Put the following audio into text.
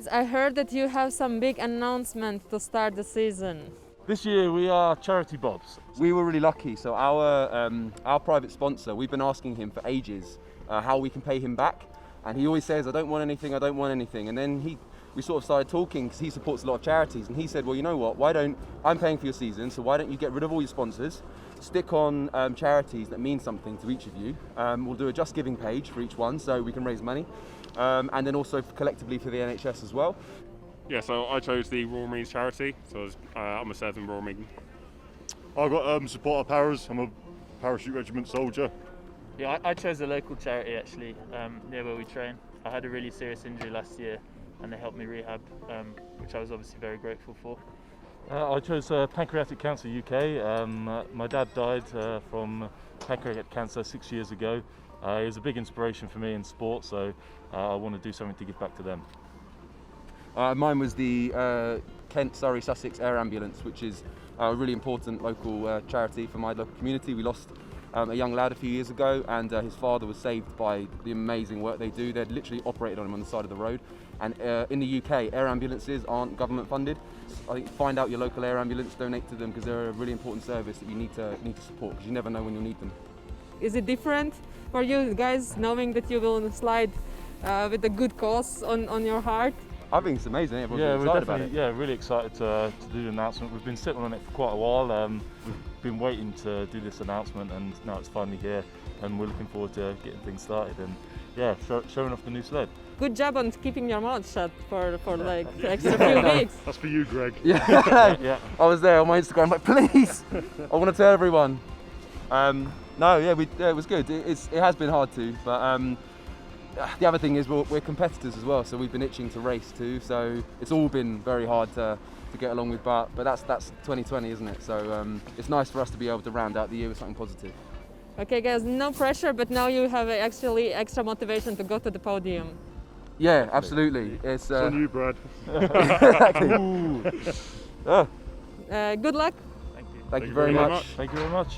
I heard that you have some big announcement to start the season. This year we are Charity Bobs. We were really lucky. So our private sponsor, we've been asking him for ages how we can pay him back, and he always says, "I don't want anything, I don't want anything." And then we sort of started talking because he supports a lot of charities, and he said, "Well, you know what? I'm paying for your season, so why don't you get rid of all your sponsors, stick on charities that mean something to each of you. We'll do a Just Giving page for each one, so we can raise money, and then also collectively for the NHS as well." Yeah, so I chose the Royal Marines charity, so I'm a 7 Royal Marine. I've got support of paras. I'm a parachute regiment soldier. Yeah, I chose a local charity actually, near where we train. I had a really serious injury last year and they helped me rehab, which I was obviously very grateful for. I chose Pancreatic Cancer UK. My dad died from pancreatic cancer 6 years ago. He was a big inspiration for me in sport, so I want to do something to give back to them. Mine was the Kent, Surrey, Sussex Air Ambulance, which is a really important local charity for my local community. We lost a young lad a few years ago, and his father was saved by the amazing work they do. They'd literally operated on him on the side of the road. And in the UK, air ambulances aren't government funded. I think find out your local air ambulance, donate to them, because they're a really important service that you need to support, because you never know when you'll need them. Is it different for you guys knowing that you will slide with a good cause on your heart? I think it's amazing. Everyone's Yeah, really we're excited about definitely really excited to do the announcement. We've been sitting on it for quite a while. We've been waiting to do this announcement, and now it's finally here, and we're looking forward to getting things started and showing off the new sled. Good job on keeping your mouth shut for like the extra few weeks. That's for you, Greg. Yeah. I was there on my Instagram, like, please, I want to tell everyone. It was good. It has been hard to, but the other thing is we're competitors as well, so we've been itching to race too. So it's all been very hard to get along with, but that's 2020, isn't it? So it's nice for us to be able to round out the year with something positive. Okay, guys, no pressure, but now you have actually extra motivation to go to the podium. Yeah, absolutely. It's on you, Brad. Exactly. Good luck. Thank you. Thank you very much. Thank you very much.